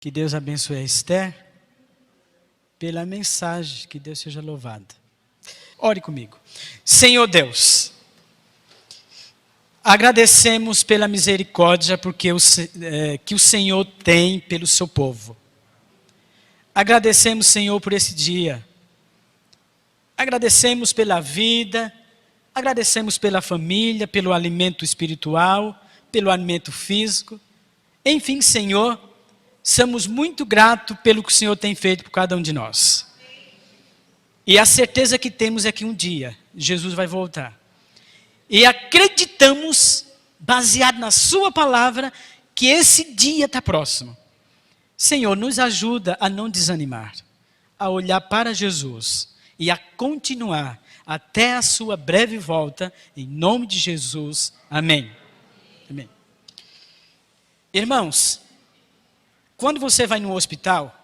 Que Deus abençoe a Esther pela mensagem. Que Deus seja louvado. Ore comigo. Senhor Deus, agradecemos pela misericórdia que o Senhor tem pelo seu povo. Agradecemos, Senhor, por esse dia. Agradecemos pela vida, agradecemos pela família, pelo alimento espiritual, pelo alimento físico. Enfim, Senhor, somos muito gratos pelo que o Senhor tem feito por cada um de nós. E a certeza que temos é que um dia Jesus vai voltar. E acreditamos, baseado na sua palavra, que esse dia está próximo. Senhor, nos ajuda a não desanimar, a olhar para Jesus e a continuar até a sua breve volta, em nome de Jesus. Amém. Amém. Irmãos, quando você vai no hospital,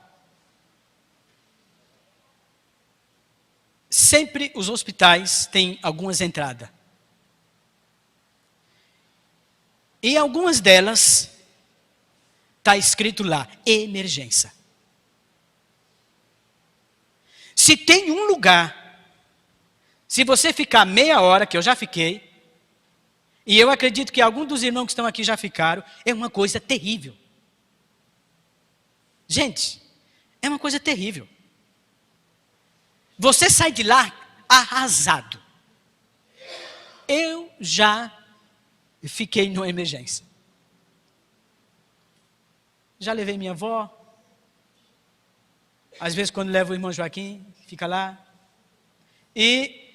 sempre os hospitais têm algumas entradas. E algumas delas está escrito lá, emergência. Se tem um lugar, se você ficar meia hora, que eu já fiquei, e eu acredito que alguns dos irmãos que estão aqui já ficaram, é uma coisa terrível. Gente, é uma coisa terrível. Você sai de lá arrasado. Eu já fiquei numa emergência. Já levei minha avó. Às vezes quando levo o irmão Joaquim, fica lá. E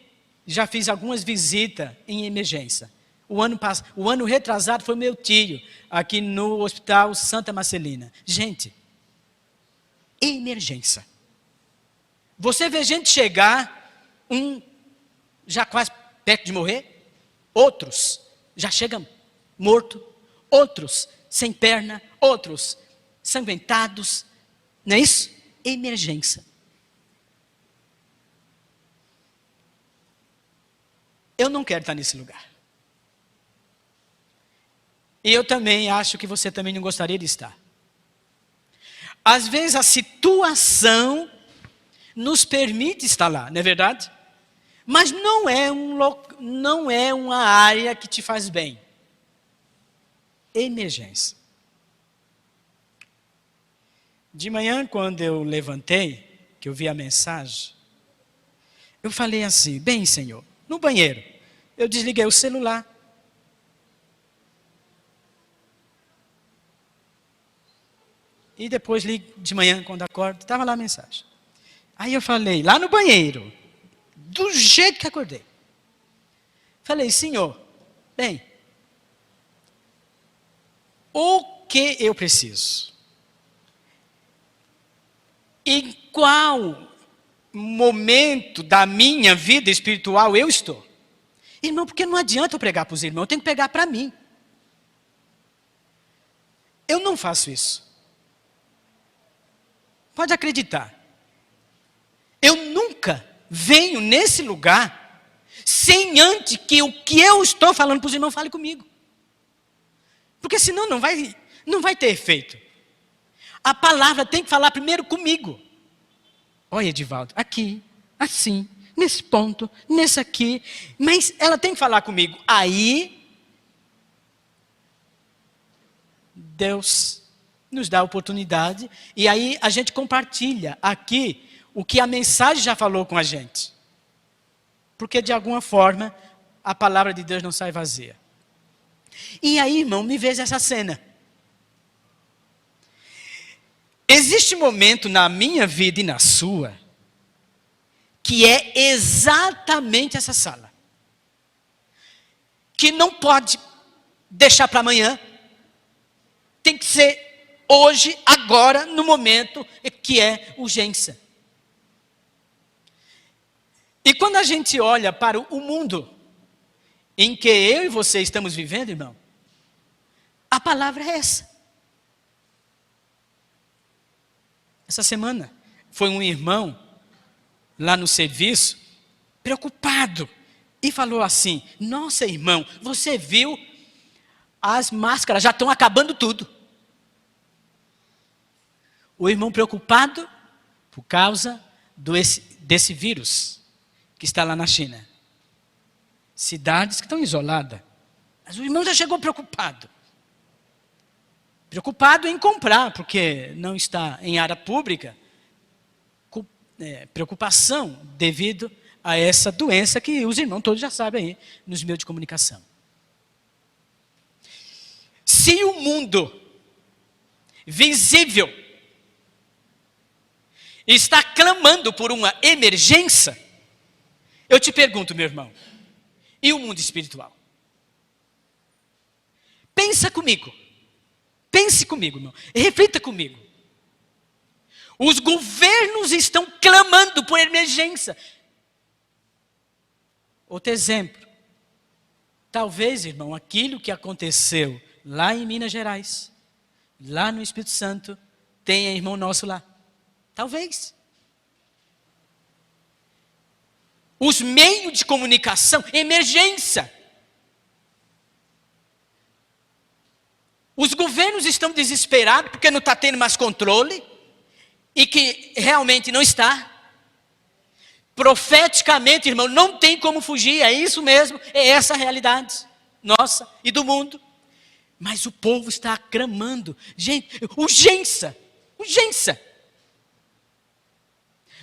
já fiz algumas visitas em emergência. O ano retrasado foi meu tio, aqui no Hospital Santa Marcelina. Gente, emergência. Você vê gente chegar, já quase perto de morrer, outros já chegam morto, outros sem perna, outros sanguentados, não é isso? Emergência. Eu não quero estar nesse lugar. E eu também acho que você também não gostaria de estar. Às vezes a situação nos permite estar lá, não é verdade? Mas não é uma área que te faz bem. Emergência. De manhã, quando eu levantei, que eu vi a mensagem, eu falei assim, bem, Senhor, no banheiro, eu desliguei o celular. E depois ligo de manhã, quando acordo, estava lá a mensagem. Aí eu falei, lá no banheiro, do jeito que acordei. Falei, Senhor, bem, o que eu preciso? Em qual momento da minha vida espiritual eu estou? Irmão, porque não adianta eu pregar para os irmãos, eu tenho que pregar para mim. Eu não faço isso. Pode acreditar. Eu nunca venho nesse lugar sem antes que o que eu estou falando para os irmãos fale comigo. Porque senão não vai ter efeito. A palavra tem que falar primeiro comigo. Olha, Edivaldo, aqui, assim, nesse ponto, nesse aqui. Mas ela tem que falar comigo. Aí, Deus nos dá a oportunidade. E aí a gente compartilha aqui o que a mensagem já falou com a gente. Porque de alguma forma, a palavra de Deus não sai vazia. E aí, irmão, me veja essa cena. Existe um momento na minha vida e na sua, que é exatamente essa sala. Que não pode deixar para amanhã. Tem que ser hoje, agora, no momento que é urgência. E quando a gente olha para o mundo em que eu e você estamos vivendo, irmão, a palavra é essa. Essa semana foi um irmão lá no serviço, preocupado, e falou assim, nossa irmão, você viu, as máscaras já estão acabando tudo. O irmão preocupado por causa desse vírus que está lá na China. Cidades que estão isoladas. Mas o irmão já chegou preocupado. Preocupado em comprar, porque não está em área pública. Preocupação devido a essa doença que os irmãos todos já sabem aí nos meios de comunicação. Se o mundo visível está clamando por uma emergência, eu te pergunto, meu irmão, e o mundo espiritual? Pensa comigo. Pense comigo, irmão. Reflita comigo. Os governos estão clamando por emergência. Outro exemplo. Talvez, irmão, aquilo que aconteceu lá em Minas Gerais, lá no Espírito Santo, tenha irmão nosso lá. Talvez. Os meios de comunicação, emergência. Os governos estão desesperados porque não está tendo mais controle e que realmente não está. Profeticamente, irmão, não tem como fugir, é isso mesmo, é essa a realidade nossa e do mundo. Mas o povo está clamando, gente, urgência, urgência.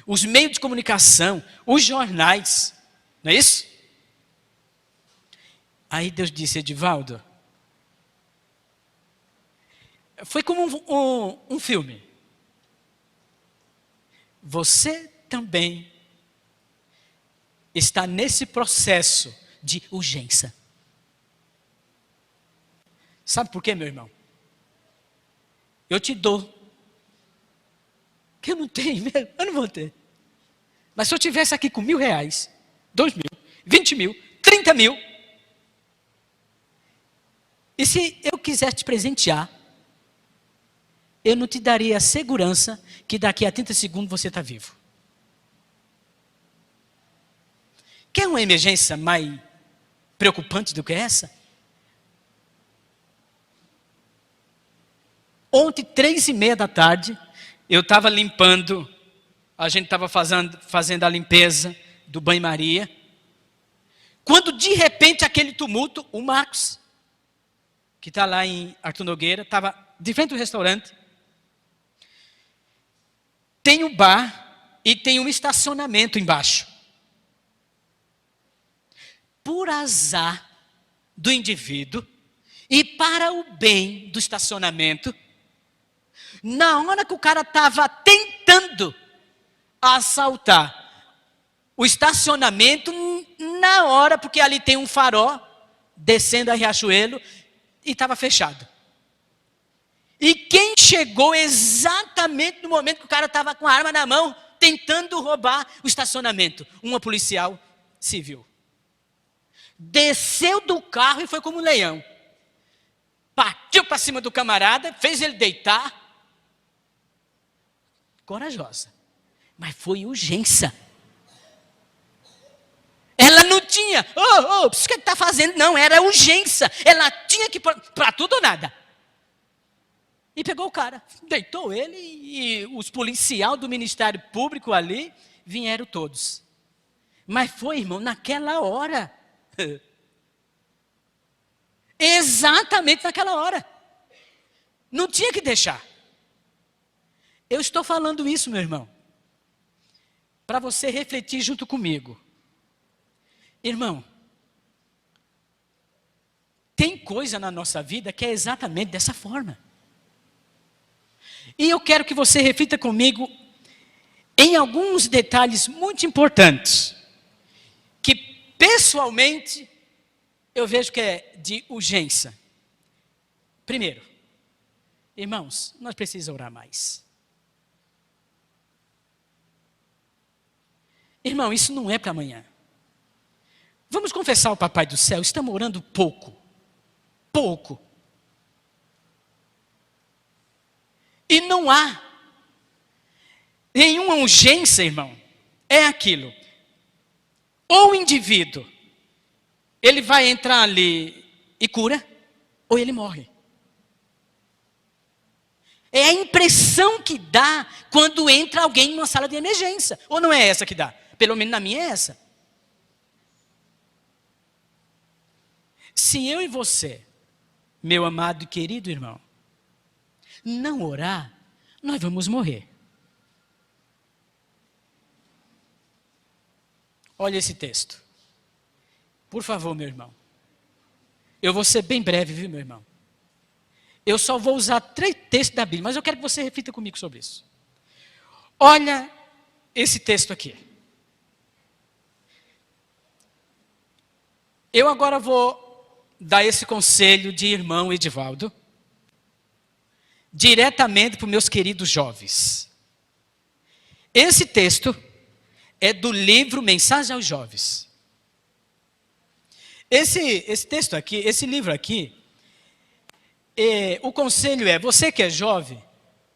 Os meios de comunicação, os jornais, não é isso? Aí Deus disse, Edivaldo, foi como um filme. Você também está nesse processo de urgência. Sabe por quê, meu irmão? Eu te dou. Que eu não tenho mesmo, eu não vou ter. Mas se eu tivesse aqui com R$1.000, 2.000, 20.000, 30.000, e se eu quisesse te presentear, eu não te daria a segurança que daqui a 30 segundos você está vivo. Quer uma emergência mais preocupante do que essa? Ontem, 3:30 da tarde, eu estava limpando, a gente estava fazendo a limpeza do banho-maria, quando de repente aquele tumulto, o Marcos, que está lá em Arthur Nogueira, estava de frente do restaurante, tem um bar e tem um estacionamento embaixo. Por azar do indivíduo e para o bem do estacionamento, na hora que o cara estava tentando assaltar o estacionamento, na hora, porque ali tem um farol descendo a Riachuelo e estava fechado. E quem chegou exatamente no momento que o cara estava com a arma na mão, tentando roubar o estacionamento? Uma policial civil. Desceu do carro e foi como um leão. Partiu para cima do camarada, fez ele deitar. Corajosa. Mas foi urgência. Ela não tinha, o que você está fazendo? Não, era urgência. Ela tinha que ir para tudo ou nada. E pegou o cara, deitou ele e os policiais do Ministério Público ali vieram todos. Mas foi, irmão, naquela hora. Exatamente naquela hora. Não tinha que deixar. Eu estou falando isso, meu irmão, para você refletir junto comigo. Irmão, tem coisa na nossa vida que é exatamente dessa forma. E eu quero que você reflita comigo em alguns detalhes muito importantes, que pessoalmente eu vejo que é de urgência. Primeiro, irmãos, nós precisamos orar mais. Irmão, isso não é para amanhã. Vamos confessar ao Papai do Céu, estamos orando pouco. Pouco. E não há nenhuma urgência, irmão. É aquilo. Ou o indivíduo, ele vai entrar ali e cura, ou ele morre. É a impressão que dá quando entra alguém numa sala de emergência. Ou não é essa que dá? Pelo menos na minha é essa. Se eu e você, meu amado e querido irmão, não orar, nós vamos morrer. Olha esse texto. Por favor, meu irmão. Eu vou ser bem breve, viu, meu irmão? Eu só vou usar 3 textos da Bíblia, mas eu quero que você reflita comigo sobre isso. Olha esse texto aqui. Eu agora vou dar esse conselho de irmão Edivaldo diretamente para os meus queridos jovens. Esse texto é do livro Mensagem aos Jovens. Esse texto aqui, esse livro aqui, o conselho é, você que é jovem,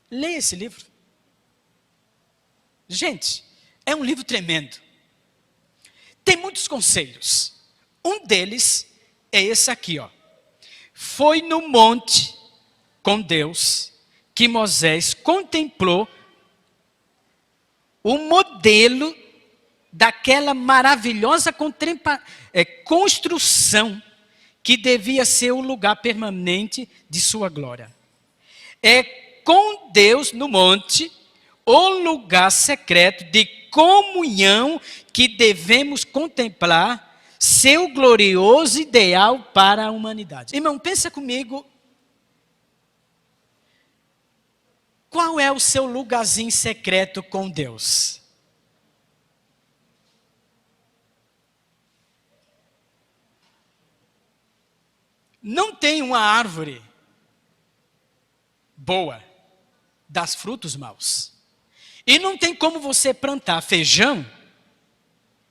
leia esse livro. Gente, é um livro tremendo. Tem muitos conselhos. Um deles é esse aqui, ó. Foi no monte com Deus que Moisés contemplou o modelo daquela maravilhosa construção que devia ser o lugar permanente de sua glória. É com Deus no monte, o lugar secreto de comunhão que devemos contemplar seu glorioso ideal para a humanidade. Irmão, pensa comigo. Qual é o seu lugarzinho secreto com Deus? Não tem uma árvore boa, das frutos maus. E não tem como você plantar feijão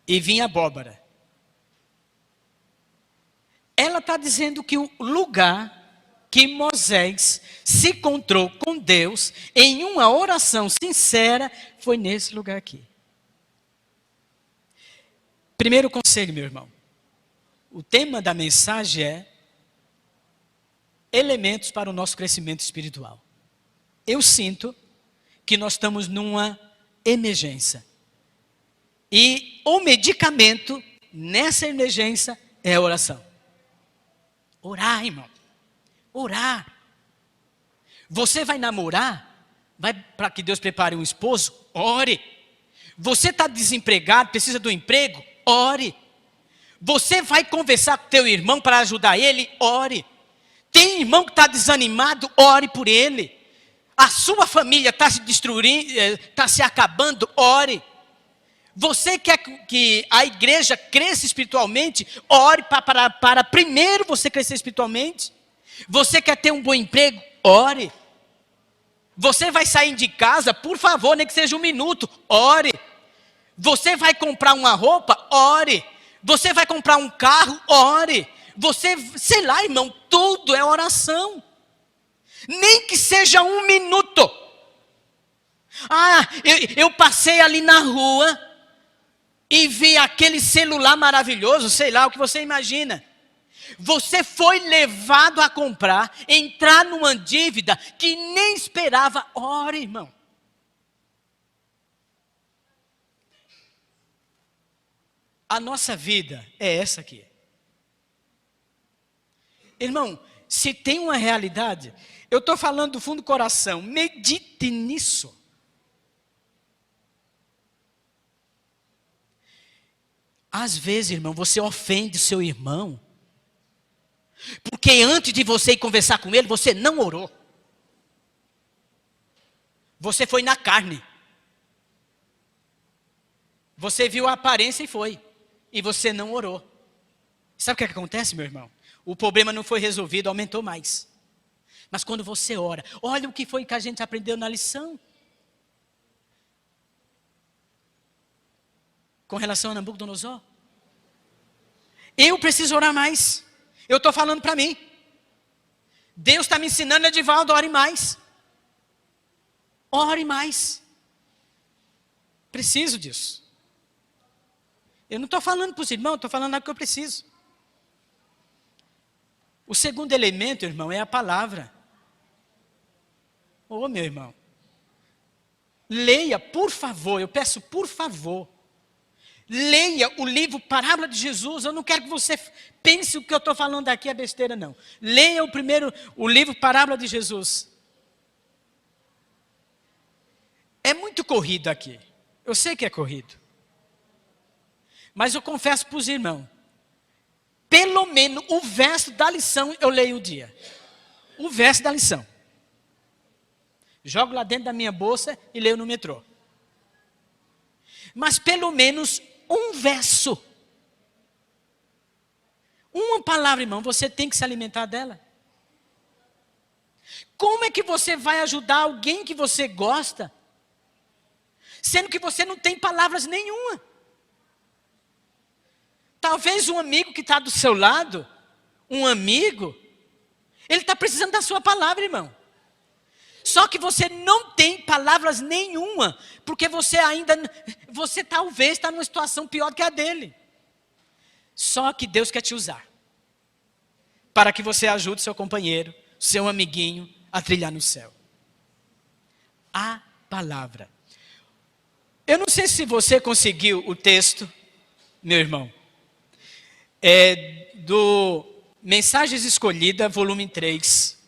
e vir abóbora. Ela está dizendo que o lugar que Moisés se encontrou com Deus em uma oração sincera foi nesse lugar aqui. Primeiro conselho, meu irmão. O tema da mensagem é elementos para o nosso crescimento espiritual. Eu sinto que nós estamos numa emergência. E o medicamento nessa emergência é a oração. Orar, irmão. Orar. Você vai namorar? Vai para que Deus prepare um esposo? Ore. Você está desempregado, precisa do emprego? Ore. Você vai conversar com teu irmão para ajudar ele? Ore. Tem irmão que está desanimado? Ore por ele. A sua família está se destruindo, está se acabando? Ore. Você quer que a igreja cresça espiritualmente? Ore para primeiro você crescer espiritualmente. Você quer ter um bom emprego? Ore. Você vai sair de casa? Por favor, nem que seja 1 minuto. Ore. Você vai comprar uma roupa? Ore. Você vai comprar um carro? Ore. Você, sei lá, irmão, tudo é oração. Nem que seja 1 minuto. Eu passei ali na rua e vi aquele celular maravilhoso, sei lá, o que você imagina. Você foi levado a comprar, entrar numa dívida que nem esperava. Ore, irmão. A nossa vida é essa aqui. Irmão, se tem uma realidade, eu estou falando do fundo do coração, medite nisso. Às vezes, irmão, você ofende seu irmão, porque antes de você ir conversar com ele, você não orou. Você foi na carne. Você viu a aparência e foi. E você não orou. Sabe o que acontece, meu irmão? O problema não foi resolvido, aumentou mais. Mas quando você ora, olha o que foi que a gente aprendeu na lição. Com relação a Nabucodonosor. Eu preciso orar mais. Eu estou falando para mim. Deus está me ensinando, Edivaldo, ore mais. Ore mais. Preciso disso. Eu não estou falando para os irmãos, estou falando algo que eu preciso. O segundo elemento, irmão, é a palavra. Ô, meu irmão, leia, por favor, eu peço por favor. Leia o livro Parábola de Jesus. Eu não quero que você pense o que eu estou falando aqui é besteira, não. Leia o livro Parábola de Jesus. É muito corrido aqui. Eu sei que é corrido. Mas eu confesso para os irmãos, pelo menos o verso da lição eu leio o dia. O verso da lição. Jogo lá dentro da minha bolsa e leio no metrô. Mas pelo menos um verso. Uma palavra, irmão, você tem que se alimentar dela. Como é que você vai ajudar alguém que você gosta, sendo que você não tem palavras nenhuma? Talvez um amigo que está do seu lado, um amigo, ele está precisando da sua palavra, irmão. Só que você não tem palavras nenhuma, porque você talvez está numa situação pior do que a dele. Só que Deus quer te usar, para que você ajude seu companheiro, seu amiguinho, a trilhar no céu. A palavra. Eu não sei se você conseguiu o texto, meu irmão, do Mensagens Escolhidas, volume 3.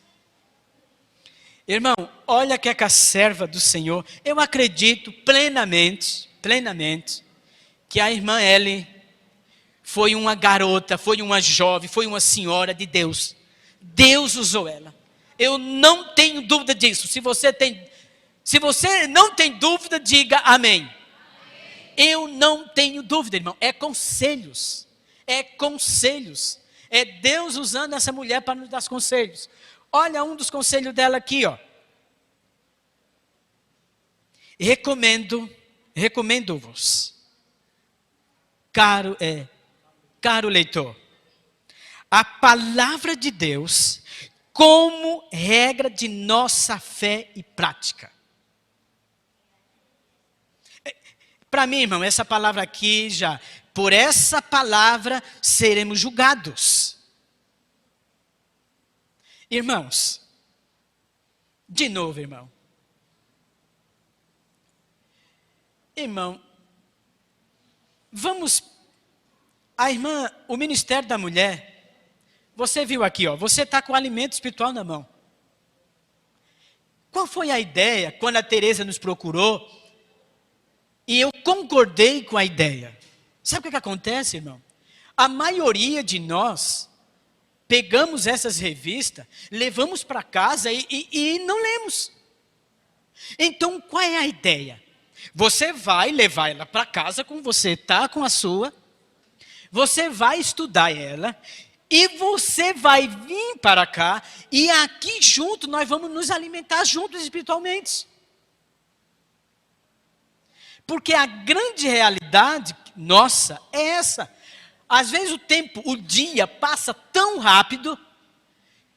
Irmão, olha que é a serva do Senhor. Eu acredito plenamente, que a irmã Ellen foi uma garota, foi uma jovem, foi uma senhora de Deus. Deus usou ela. Eu não tenho dúvida disso. Se você não tem dúvida, diga amém. Eu não tenho dúvida, irmão. É conselhos. É Deus usando essa mulher para nos dar conselhos. Olha um dos conselhos dela aqui, ó. Recomendo-vos, caro leitor, a palavra de Deus como regra de nossa fé e prática. Para mim, irmão, essa palavra aqui já, por essa palavra seremos julgados. Irmãos, de novo, irmão, o ministério da mulher, você viu aqui, ó, você está com o alimento espiritual na mão. Qual foi a ideia quando a Teresa nos procurou e eu concordei com a ideia? Sabe o que acontece, irmão? A maioria de nós pegamos essas revistas, levamos para casa e não lemos. Então, qual é a ideia? Você vai levar ela para casa, como você está com a sua, você vai estudar ela, e você vai vir para cá, e aqui junto nós vamos nos alimentar juntos espiritualmente. Porque a grande realidade nossa é essa. Às vezes o dia passa tão rápido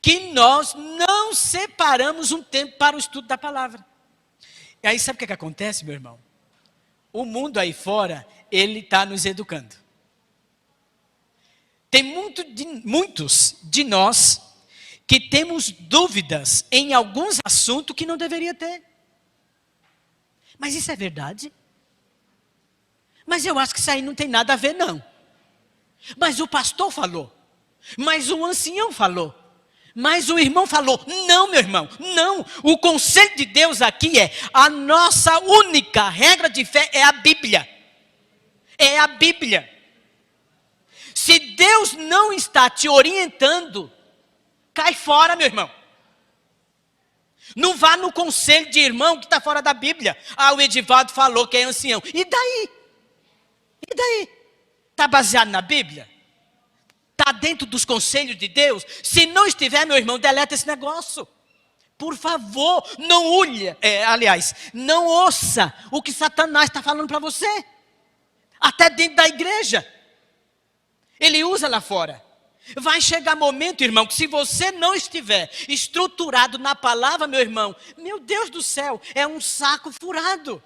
que nós não separamos um tempo para o estudo da palavra. E aí sabe o que acontece, meu irmão? O mundo aí fora, ele está nos educando. Tem muitos de nós que temos dúvidas em alguns assuntos que não deveria ter. Mas isso é verdade? Mas eu acho que isso aí não tem nada a ver, não. Mas o pastor falou. Mas o ancião falou. Mas o irmão falou. Não, meu irmão, não. O conselho de Deus aqui é: a nossa única regra de fé é a Bíblia. É a Bíblia. Se Deus não está te orientando, cai fora, meu irmão. Não vá no conselho de irmão que está fora da Bíblia. Ah, o Edivaldo falou que é ancião. E daí? E daí? Está baseado na Bíblia? Está dentro dos conselhos de Deus? Se não estiver, meu irmão, deleta esse negócio. Por favor, não ouça o que Satanás está falando para você. Até dentro da igreja. Ele usa lá fora. Vai chegar momento, irmão, que se você não estiver estruturado na palavra, meu irmão, meu Deus do céu, é um saco furado.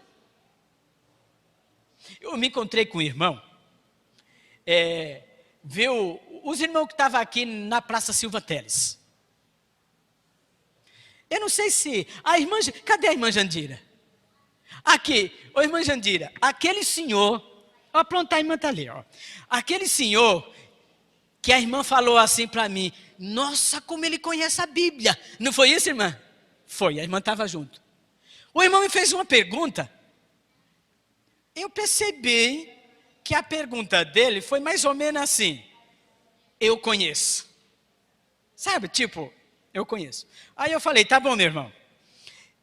Eu me encontrei com um irmão, viu, os irmãos que estavam aqui na Praça Silva Teles. Eu não sei se a irmã... Cadê a irmã Jandira? Aqui, ô irmã Jandira, aquele senhor... Ó, pronto, a irmã está ali, ó. Aquele senhor que a irmã falou assim para mim, nossa, como ele conhece a Bíblia. Não foi isso, irmã? Foi, a irmã estava junto. O irmão me fez uma pergunta. Eu percebi que a pergunta dele foi mais ou menos assim. Eu conheço. Sabe, tipo, eu conheço. Aí eu falei, tá bom, meu irmão.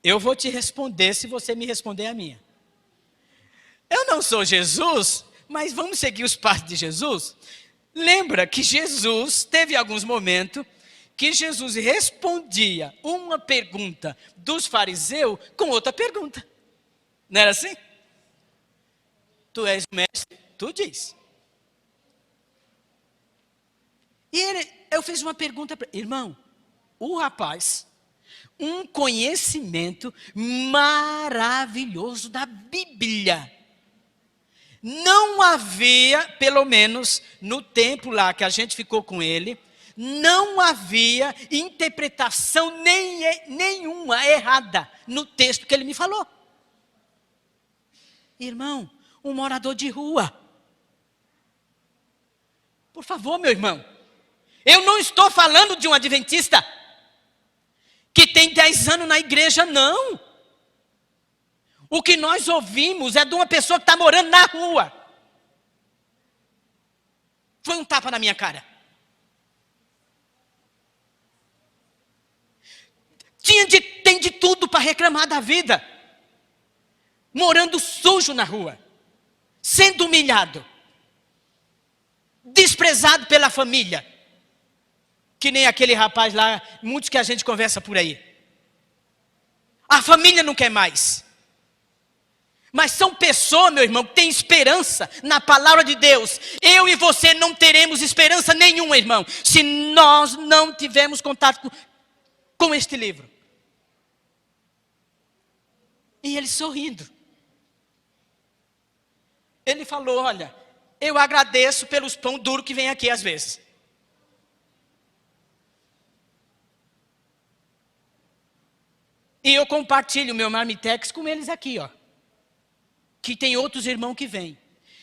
Eu vou te responder se você me responder a minha. Eu não sou Jesus, mas vamos seguir os passos de Jesus? Lembra que Jesus teve alguns momentos que Jesus respondia uma pergunta dos fariseus com outra pergunta. Não era assim? Tu és o mestre, tu diz. E eu fiz uma pergunta para ele, irmão, o rapaz, um conhecimento maravilhoso da Bíblia. Não havia, pelo menos no tempo lá que a gente ficou com ele, não havia interpretação nenhuma errada no texto que ele me falou. Irmão, um morador de rua. Por favor, meu irmão. Eu não estou falando de um adventista que tem 10 anos na igreja, não. O que nós ouvimos é de uma pessoa que está morando na rua. Foi um tapa na minha cara. Tem de tudo para reclamar da vida. Morando sujo na rua. Sendo humilhado. Desprezado pela família. Que nem aquele rapaz lá, muitos que a gente conversa por aí. A família não quer mais. Mas são pessoas, meu irmão, que têm esperança na palavra de Deus. Eu e você não teremos esperança nenhuma, irmão, se nós não tivermos contato com este livro. E ele sorrindo. Ele falou, olha, eu agradeço pelos pão duro que vem aqui às vezes. E eu compartilho meu marmitex com eles aqui, ó. Que tem outros irmãos que vêm.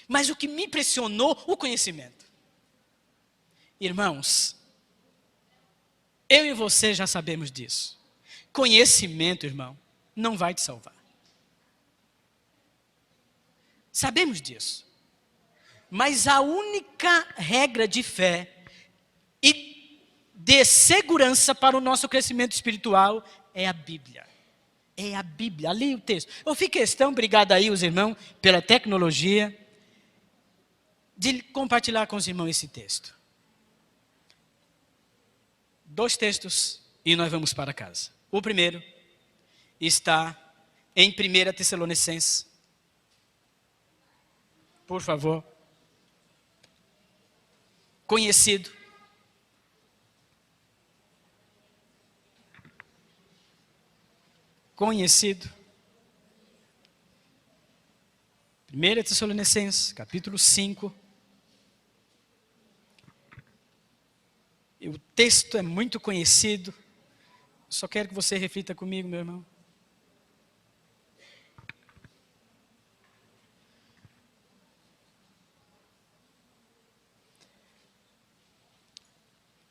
Mas o que me impressionou, o conhecimento. Irmãos, eu e você já sabemos disso. Conhecimento, irmão, não vai te salvar. Sabemos disso. Mas a única regra de fé e de segurança para o nosso crescimento espiritual é a Bíblia. É a Bíblia, ali o texto. Eu fiz questão, obrigado aí os irmãos, pela tecnologia, de compartilhar com os irmãos esse texto. 2 textos e nós vamos para casa. O primeiro está em 1 Tessalonicenses. Por favor. Conhecido. Conhecido. 1 Tessalonicenses, capítulo 5. E o texto é muito conhecido. Só quero que você reflita comigo, meu irmão.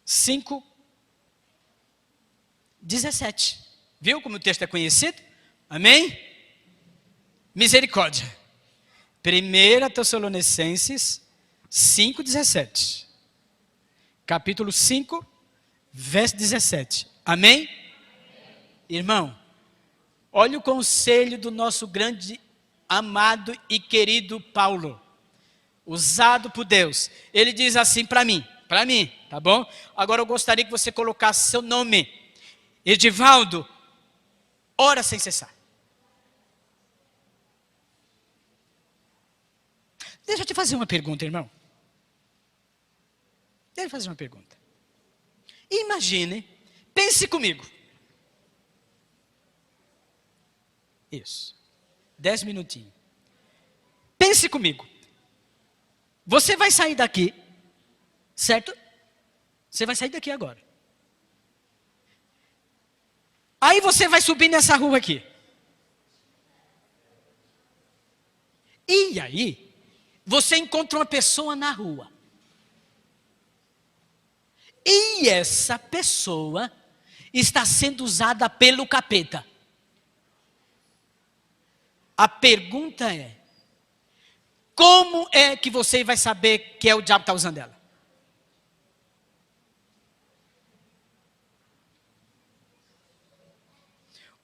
Cinco, 17. Viu como o texto é conhecido? Amém? Misericórdia. 1 Tessalonicenses 5:17. Capítulo 5, verso 17. Amém? Irmão, olha o conselho do nosso grande, amado e querido Paulo. Usado por Deus. Ele diz assim para mim, tá bom? Agora eu gostaria que você colocasse seu nome. Edivaldo, ora sem cessar. Deixa eu te fazer uma pergunta, irmão. Deixa eu fazer uma pergunta. Imagine, pense comigo. Isso. 10 minutinhos. Pense comigo. Você vai sair daqui, certo? Você vai sair daqui agora. Aí você vai subir nessa rua aqui. E aí, você encontra uma pessoa na rua. E essa pessoa está sendo usada pelo capeta. A pergunta é: como é que você vai saber que é o diabo que está usando ela?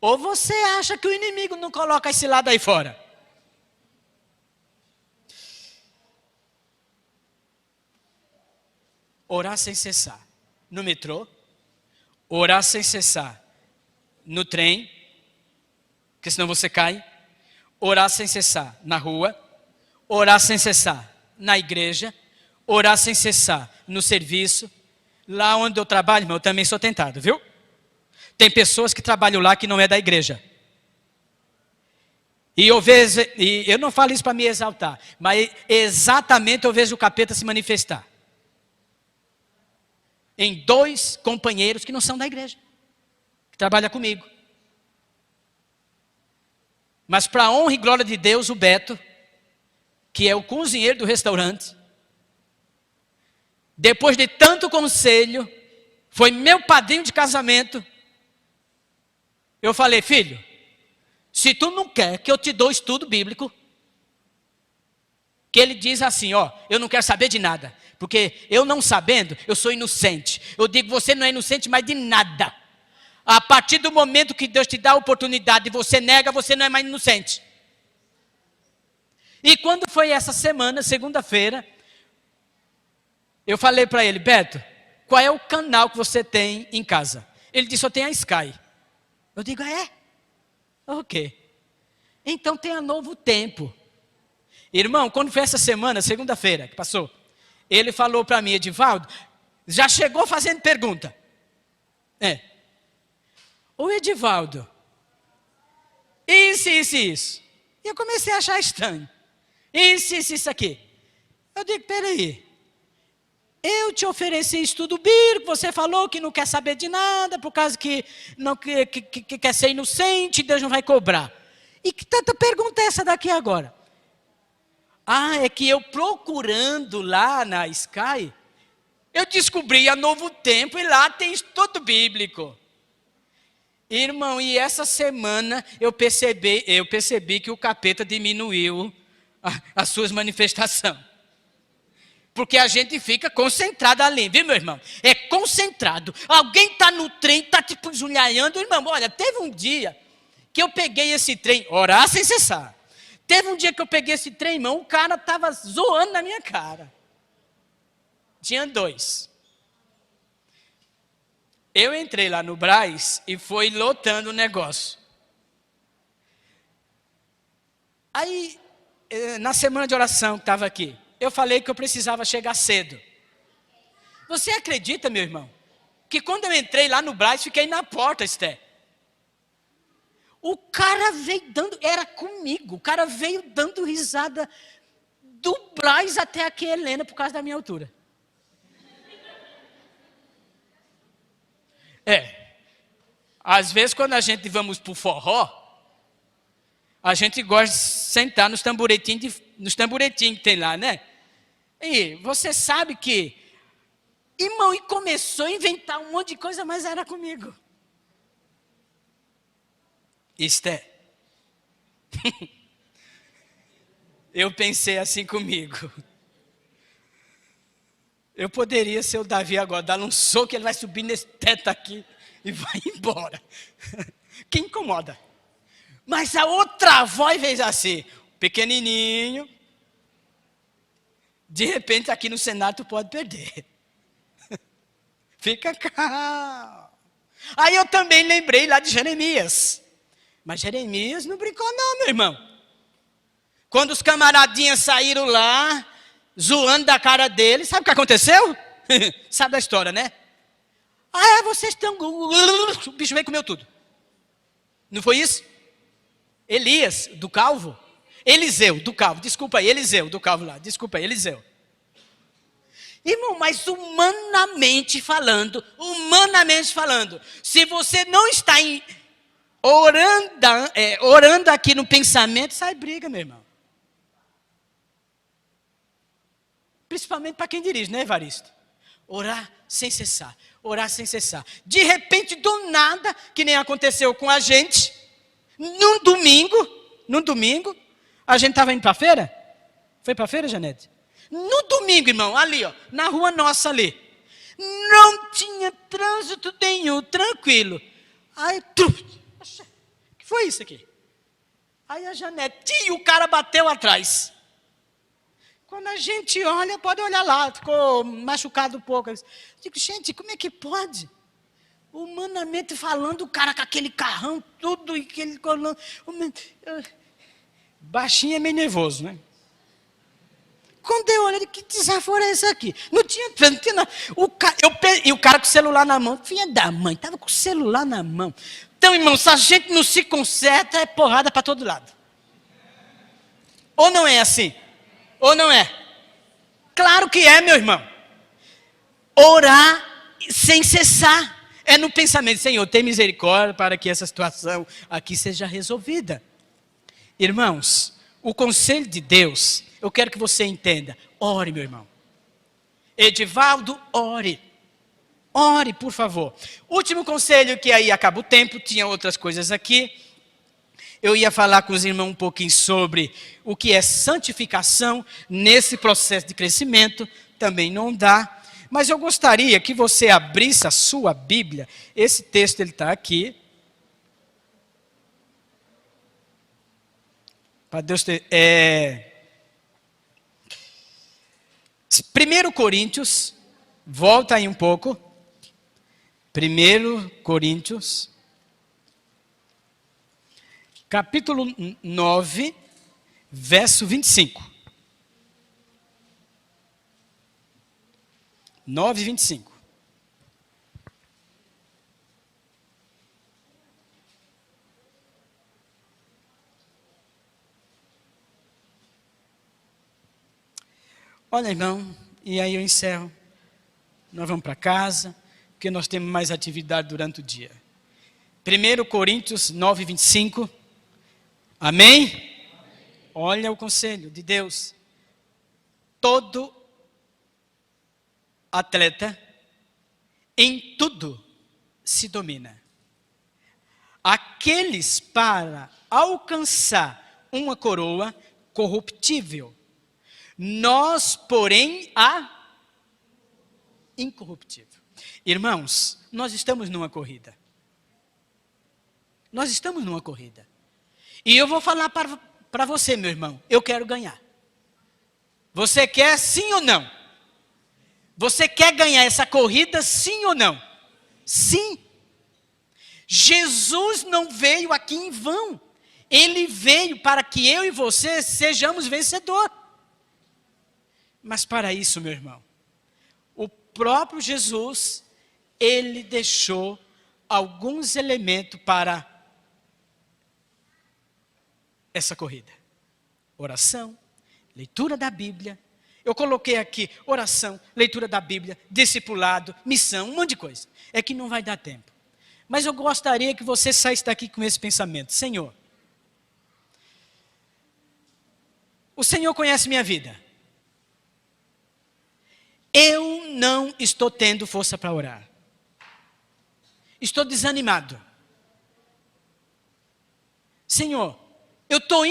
Ou você acha que o inimigo não coloca esse lado aí fora? Orar sem cessar no metrô, orar sem cessar no trem, porque senão você cai, orar sem cessar na rua, orar sem cessar na igreja, orar sem cessar no serviço. Lá onde eu trabalho, irmão, eu também sou tentado, viu? Tem pessoas que trabalham lá que não é da igreja. E eu não falo isso para me exaltar, mas exatamente eu vejo o capeta se manifestar em 2 companheiros que não são da igreja, que trabalham comigo. Mas para a honra e glória de Deus, o Beto, que é o cozinheiro do restaurante, depois de tanto conselho, foi meu padrinho de casamento. Eu falei: filho, se tu não quer que eu te dou estudo bíblico, que ele diz assim, ó, eu não quero saber de nada, porque eu não sabendo, eu sou inocente. Eu digo, você não é inocente mais de nada. A partir do momento que Deus te dá a oportunidade e você nega, você não é mais inocente. E quando foi essa semana, segunda-feira, eu falei para ele: Beto, qual é o canal que você tem em casa? Ele disse: eu tenho a Sky. Eu digo: ah, é? Ok. Então tem a Novo Tempo. Irmão, quando foi essa semana, segunda-feira que passou, ele falou para mim: Edivaldo, já chegou fazendo pergunta. Ô Edivaldo, isso. E eu comecei a achar estranho. Isso aqui. Eu digo: peraí, eu te ofereci estudo bíblico, você falou que não quer saber de nada, por causa que não que quer ser inocente, Deus não vai cobrar. E que tanta pergunta é essa daqui agora? Ah, é que eu procurando lá na Sky, eu descobri a Novo Tempo e lá tem estudo bíblico. Irmão, e essa semana eu percebi que o capeta diminuiu as suas manifestações. Porque a gente fica concentrado ali, viu, meu irmão? É concentrado. Alguém está no trem, está tipo julhaiando. Irmão, olha, teve um dia que eu peguei esse trem, orar sem cessar. Teve um dia que eu peguei esse trem, irmão, o cara estava zoando na minha cara. Tinha 2. Eu entrei lá no Brás e foi lotando o negócio. Aí, na semana de oração que estava aqui, eu falei que eu precisava chegar cedo. Você acredita, meu irmão, que quando eu entrei lá no Brás, fiquei na porta, Esté. O cara veio dando, era comigo, o cara veio dando risada do Brás até aqui, Helena, por causa da minha altura. Às vezes quando a gente vamos pro forró, a gente gosta de sentar nos tamboretinhos que tem lá, né? E você sabe que, irmão, e começou a inventar um monte de coisa, mas era comigo. Esté, eu pensei assim comigo. Eu poderia ser o Davi agora, dar um soco, ele vai subir nesse teto aqui e vai embora. Que incomoda. Mas a outra voz fez assim, pequenininho. De repente aqui no Senado tu pode perder. Fica calmo. Aí eu também lembrei lá de Jeremias. Mas Jeremias não brincou não, meu irmão. Quando os camaradinhas saíram lá, zoando da cara dele, sabe o que aconteceu? Sabe da história, né? Ah, vocês estão... O bicho veio e comeu tudo. Não foi isso? Elias, do calvo. Eliseu, do calvo. Desculpa aí, Eliseu, do calvo lá. Desculpa aí, Eliseu. Irmão, mas humanamente falando, se você não está orando aqui no pensamento, sai briga, meu irmão. Principalmente para quem dirige, né, Evaristo? Orar sem cessar, orar sem cessar. De repente, do nada, que nem aconteceu com a gente, num domingo, a gente estava indo para a feira? Foi para a feira, Janete? No domingo, irmão, ali, ó, na rua nossa ali. Não tinha trânsito nenhum, tranquilo. Aí, que foi isso aqui? Aí a Janete, e o cara bateu atrás. Quando a gente olha, pode olhar lá, ficou machucado um pouco. Eu digo, gente, como é que pode? Humanamente falando, o cara com aquele carrão, tudo, e aquele colão. Baixinho é meio nervoso, né? Quando eu olhei, que desaforo é esse aqui? Não tinha nada. E o cara com o celular na mão, filha da mãe, estava com o celular na mão. Então, irmão, se a gente não se conserta, é porrada para todo lado. Ou não é assim? Ou não é? Claro que é, meu irmão. Orar sem cessar. É no pensamento, Senhor, tem misericórdia para que essa situação aqui seja resolvida. Irmãos, o conselho de Deus, eu quero que você entenda. Ore, meu irmão. Edivaldo, ore. Ore, por favor. Último conselho, que aí acaba o tempo, tinha outras coisas aqui. Eu ia falar com os irmãos um pouquinho sobre o que é santificação nesse processo de crescimento. Também não dá. Mas eu gostaria que você abrisse a sua Bíblia. Esse texto ele está aqui. Para Deus ter... 1 Coríntios, volta aí um pouco. 1 Coríntios, capítulo 9, verso 25. 9, 25. Olha, irmão, e aí eu encerro. Nós vamos para casa, porque nós temos mais atividade durante o dia. 1 Coríntios 9, 25. Amém? Olha o conselho de Deus. Todo atleta, em tudo, se domina. Aqueles para alcançar uma coroa corruptível. Nós, porém, a incorruptível. Irmãos, nós estamos numa corrida. Nós estamos numa corrida. E eu vou falar para você, meu irmão, eu quero ganhar. Você quer sim ou não? Você quer ganhar essa corrida sim ou não? Sim. Jesus não veio aqui em vão. Ele veio para que eu e você sejamos vencedores. Mas para isso, meu irmão, o próprio Jesus, ele deixou alguns elementos para essa corrida. Oração, leitura da Bíblia. Eu coloquei aqui oração, leitura da Bíblia, discipulado, missão, um monte de coisa. É que não vai dar tempo. Mas eu gostaria que você saísse daqui com esse pensamento. Senhor, o Senhor conhece minha vida. Eu não estou tendo força para orar. Estou desanimado. Senhor, eu estou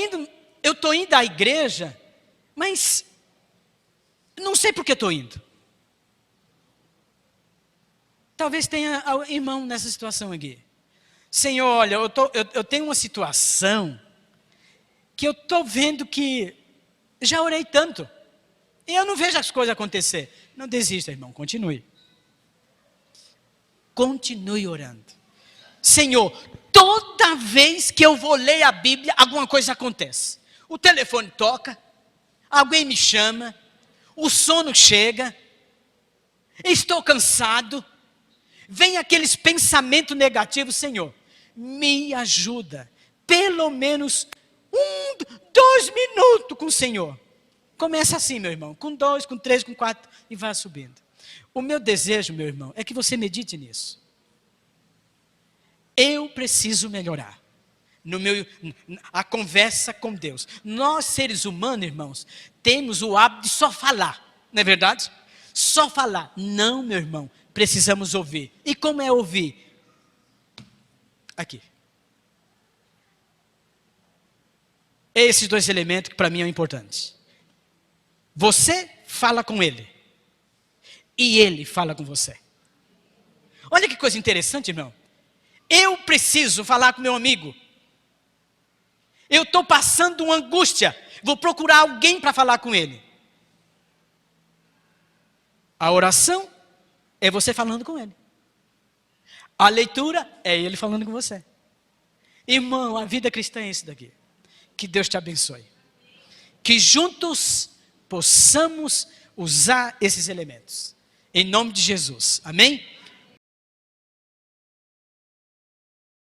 indo à igreja, mas não sei por que estou indo. Talvez tenha irmão nessa situação aqui. Senhor, olha, eu tenho uma situação que eu estou vendo que já orei tanto. E eu não vejo as coisas acontecer. Não desista, irmão, continue. Continue orando. Senhor, toda vez que eu vou ler a Bíblia, alguma coisa acontece. O telefone toca, alguém me chama, o sono chega, estou cansado, vem aqueles pensamentos negativos. Senhor, me ajuda, pelo menos 2 minutos com o Senhor. Começa assim, meu irmão, com 2, com 3, com 4 e vai subindo. O meu desejo, meu irmão, é que você medite nisso. eu preciso melhorar. A conversa com Deus. Nós, seres humanos, irmãos, temos o hábito de só falar. Não é verdade? Só falar. Não, meu irmão. Precisamos ouvir. E como é ouvir? Aqui. Esses dois elementos que para mim são importantes. Você fala com ele. E ele fala com você. Olha que coisa interessante, irmão. Eu preciso falar com meu amigo. Eu estou passando uma angústia. Vou procurar alguém para falar com ele. A oração é você falando com ele. A leitura é ele falando com você. Irmão, a vida cristã é isso daqui. Que Deus te abençoe. Que juntos possamos usar esses elementos. Em nome de Jesus. Amém?